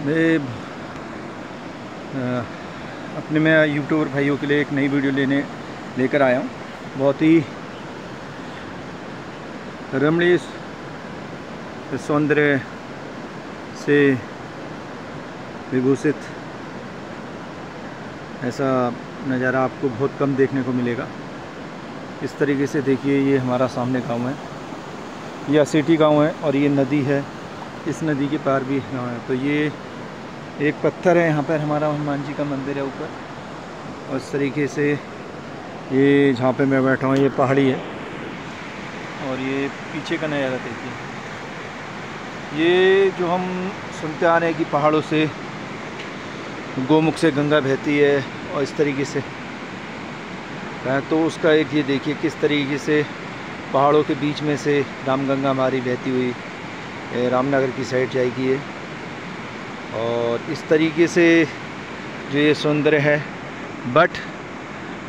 मैं अपने मैं यूट्यूबर भाइयों के लिए एक नई वीडियो लेकर आया हूँ। बहुत ही रमणीय सौंदर्य से विभूषित ऐसा नज़ारा आपको बहुत कम देखने को मिलेगा। इस तरीके से देखिए, ये हमारा सामने गांव है, ये असेठी गांव है और ये नदी है, इस नदी के पार भी गांव है। तो ये एक पत्थर है, यहाँ पर हमारा हनुमान जी का मंदिर है ऊपर, और इस तरीके से ये जहाँ पे मैं बैठा हूँ ये पहाड़ी है। और ये पीछे का नज़ारा देखिए, ये जो हम सुनते आ रहे हैं कि पहाड़ों से गोमुख से गंगा बहती है और इस तरीके से, तो उसका एक ये देखिए किस तरीके से पहाड़ों के बीच में से रामगंगा हमारी बहती हुई रामनगर की साइड जाएगी ये। और इस तरीके से जो ये सौंदर्य है। बट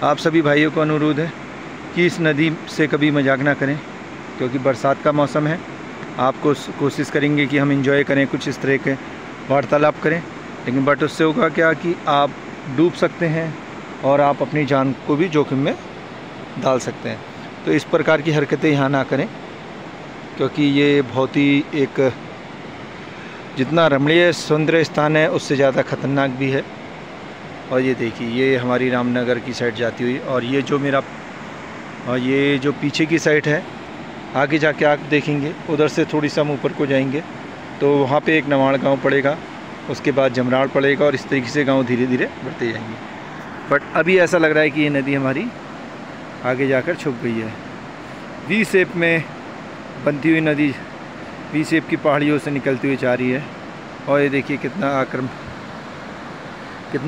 आप सभी भाइयों को अनुरोध है कि इस नदी से कभी मजाक ना करें, क्योंकि बरसात का मौसम है। आपको कोशिश करेंगे कि हम एंजॉय करें, कुछ इस तरह के वार्तालाप करें, लेकिन बट उससे होगा क्या कि आप डूब सकते हैं और आप अपनी जान को भी जोखिम में डाल सकते हैं। तो इस प्रकार की हरकतें यहाँ ना करें, क्योंकि ये बहुत ही एक जितना रमणीय सौंदर्य स्थान है उससे ज़्यादा ख़तरनाक भी है। और ये देखिए, ये हमारी रामनगर की साइड जाती हुई, और ये जो मेरा और ये जो पीछे की साइड है, आगे जाके आप देखेंगे उधर से थोड़ी सा हम ऊपर को जाएंगे तो वहाँ पे एक नवाड़ गांव पड़ेगा, उसके बाद जमराड़ पड़ेगा, और इस तरीके से गांव धीरे धीरे बढ़ते जाएंगे। बट अभी ऐसा लग रहा है कि ये नदी हमारी आगे जाकर छुप गई है। वी शेप में बनती हुई नदी वी शेप की पहाड़ियों से निकलती हुई जा रही है। और ये देखिए कितना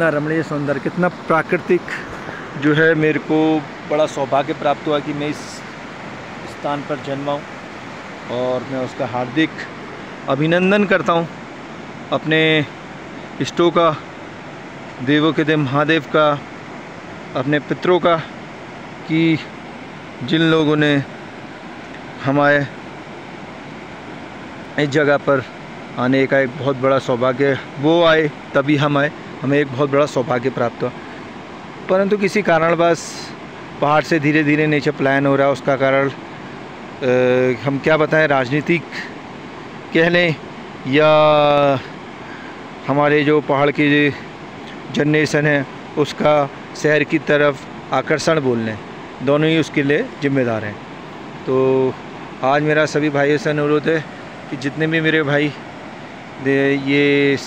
रमणीय सौंदर्य, कितना प्राकृतिक जो है। मेरे को बड़ा सौभाग्य प्राप्त हुआ कि मैं इस स्थान पर जन्मा हूँ, और मैं उसका हार्दिक अभिनंदन करता हूँ अपने इष्टों का, देवों के देव महादेव का, अपने पितरों का, कि जिन लोगों ने हमारे इस जगह पर आने का एक बहुत बड़ा सौभाग्य, वो आए तभी हम आए, हमें एक बहुत बड़ा सौभाग्य प्राप्त हुआ। परंतु किसी कारणवश पहाड़ से धीरे धीरे नीचे पलायन हो रहा है। उसका कारण हम क्या बताएं, राजनीतिक कह लें या हमारे जो पहाड़ की जनरेशन है उसका शहर की तरफ आकर्षण बोल लें, दोनों ही उसके लिए जिम्मेदार हैं। तो आज मेरा सभी भाइयों से अनुरोध है कि जितने भी मेरे भाई ये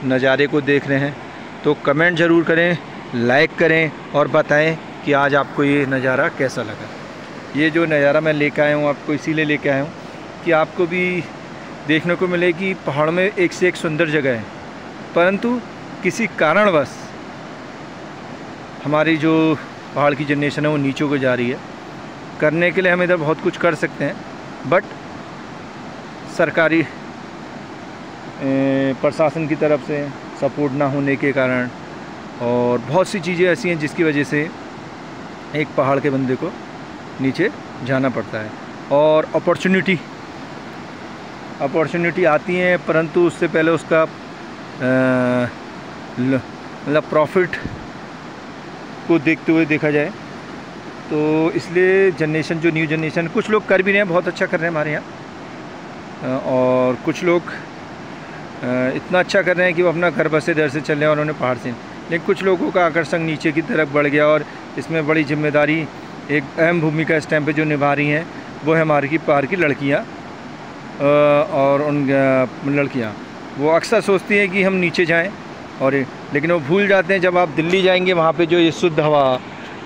नज़ारे को देख रहे हैं तो कमेंट ज़रूर करें, लाइक करें और बताएं कि आज आपको ये नज़ारा कैसा लगा। ये जो नज़ारा मैं लेकर आया हूँ आपको इसीलिए लेकर आया हूँ कि आपको भी देखने को मिले कि पहाड़ में एक से एक सुंदर जगह है, परंतु किसी कारणवश हमारी जो पहाड़ की जनरेशन है वो नीचे को जा रही है। करने के लिए हम इधर बहुत कुछ कर सकते हैं, बट सरकारी प्रशासन की तरफ से सपोर्ट ना होने के कारण, और बहुत सी चीज़ें ऐसी हैं जिसकी वजह से एक पहाड़ के बंदे को नीचे जाना पड़ता है। और अपॉर्चुनिटी आती हैं, परंतु उससे पहले उसका मतलब प्रॉफिट को देखते हुए देखा जाए। तो इसलिए जनरेशन, जो न्यू जनरेशन, कुछ लोग कर भी रहे हैं, बहुत अच्छा कर रहे हैं हमारे यहाँ, और कुछ लोग इतना अच्छा कर रहे हैं कि वो अपना घर बसे दर से चल रहे हैं और उन्हें पहाड़ से। लेकिन कुछ लोगों का आकर्षण नीचे की तरफ बढ़ गया, और इसमें बड़ी जिम्मेदारी, एक अहम भूमिका इस टाइम पे जो निभा रही हैं वो है हमारी पहाड़ की लड़कियाँ। और उन लड़कियाँ वो अक्सर सोचती हैं कि हम नीचे जाएं, और लेकिन वो भूल जाते हैं जब आप दिल्ली जाएंगे वहाँ पे जो ये शुद्ध हवा,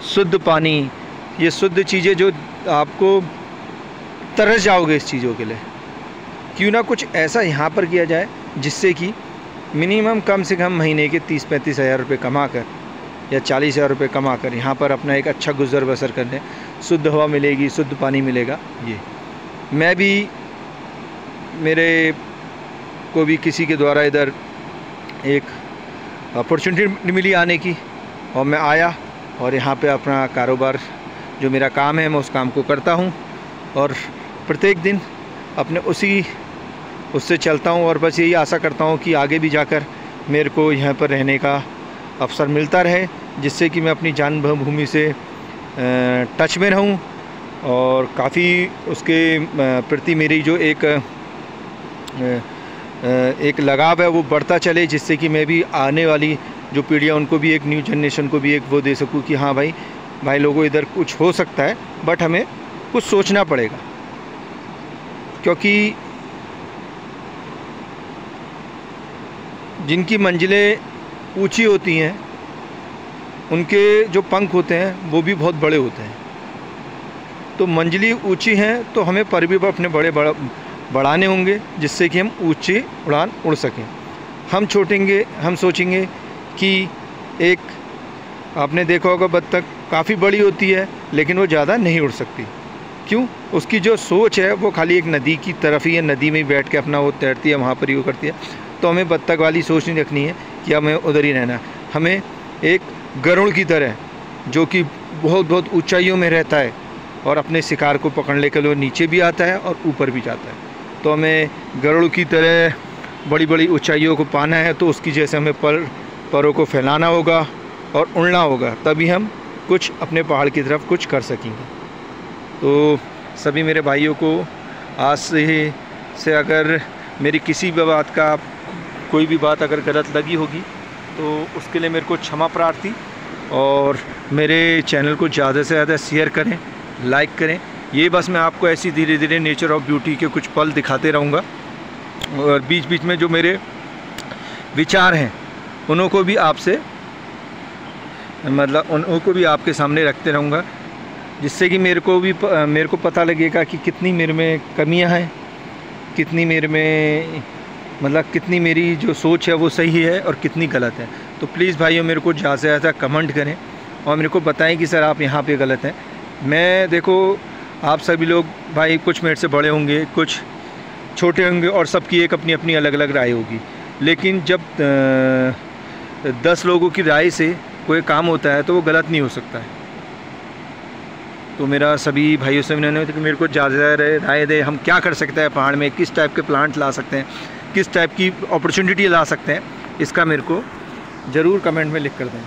शुद्ध पानी, ये शुद्ध चीज़ें जो आपको तरस जाओगे इस चीज़ों के लिए। क्यों ना कुछ ऐसा यहाँ पर किया जाए जिससे कि मिनिमम कम से कम महीने के 30-35 हज़ार रुपये कमा कर या 40 हज़ार रुपये कमा कर यहाँ पर अपना एक अच्छा गुजर बसर कर लें। शुद्ध हवा मिलेगी, शुद्ध पानी मिलेगा। ये मैं भी, मेरे को भी किसी के द्वारा इधर एक अपॉर्चुनिटी मिली आने की, और मैं आया और यहाँ पे अपना कारोबार, जो मेरा काम है, मैं उस काम को करता हूँ। और प्रत्येक दिन अपने उसी उससे चलता हूँ और बस यही आशा करता हूँ कि आगे भी जाकर मेरे को यहाँ पर रहने का अवसर मिलता रहे, जिससे कि मैं अपनी जन्मभूमि से टच में रहूँ और काफ़ी उसके प्रति मेरी जो एक लगाव है वो बढ़ता चले, जिससे कि मैं भी आने वाली जो पीढ़ियाँ उनको भी एक न्यू जनरेशन को भी एक वो दे सकूँ कि हाँ भाई लोगों इधर कुछ हो सकता है, बट हमें कुछ सोचना पड़ेगा। क्योंकि जिनकी मंजिलें ऊंची होती हैं उनके जो पंख होते हैं वो भी बहुत बड़े होते हैं। तो मंजिलें ऊंची हैं तो हमें पर भी अपने बढ़ाने होंगे, जिससे कि हम ऊंची उड़ान उड़ सकें। हम सोचेंगे कि एक आपने देखा होगा बत्तख काफ़ी बड़ी होती है लेकिन वो ज़्यादा नहीं उड़ सकती। क्यों? उसकी जो सोच है वो खाली एक नदी की तरफ ही है, नदी में ही बैठ के अपना वो तैरती है, वहाँ पर ही वो करती है। तो हमें बत्तख वाली सोच नहीं रखनी है कि हमें उधर ही रहना है। हमें एक गरुड़ की तरह जो कि बहुत ऊंचाइयों में रहता है और अपने शिकार को पकड़ने के लिए नीचे भी आता है और ऊपर भी जाता है, तो हमें गरुड़ की तरह बड़ी ऊंचाइयों को पाना है। तो उसकी जैसे हमें परों को फैलाना होगा और उड़ना होगा, तभी हम कुछ अपने पहाड़ की तरफ कुछ कर सकेंगे। तो सभी मेरे भाइयों को आज से अगर मेरी किसी भी बात का कोई भी बात अगर गलत लगी होगी तो उसके लिए मेरे को क्षमा प्रार्थी, और मेरे चैनल को ज़्यादा से ज़्यादा शेयर करें, लाइक करें। ये बस मैं आपको ऐसी धीरे धीरे नेचर ऑफ ब्यूटी के कुछ पल दिखाते रहूँगा, और बीच बीच में जो मेरे विचार हैं उनको भी आपसे उनको भी आपके सामने रखते रहूँगा, जिससे कि मेरे को पता लगेगा कि कितनी मेरे में कमियां हैं, कितनी मेरे में कितनी मेरी जो सोच है वो सही है और कितनी गलत है। तो प्लीज़ भाइयों मेरे को ज़्यादा से ज़्यादा कमेंट करें और मेरे को बताएं कि सर आप यहाँ पे गलत हैं। मैं देखो आप सभी लोग भाई कुछ मेरे से बड़े होंगे, कुछ छोटे होंगे और सबकी एक अपनी अपनी अलग अलग राय होगी, लेकिन जब 10 लोगों की राय से कोई काम होता है तो वो गलत नहीं हो सकता है। तो मेरा सभी भाइयों से विनम्र है कि मेरे को ज़्यादा राय दे, हम क्या कर सकते हैं पहाड़ में, किस टाइप के प्लांट ला सकते हैं, किस टाइप की अपॉर्चुनिटी ला सकते हैं, इसका मेरे को ज़रूर कमेंट में लिख कर दें।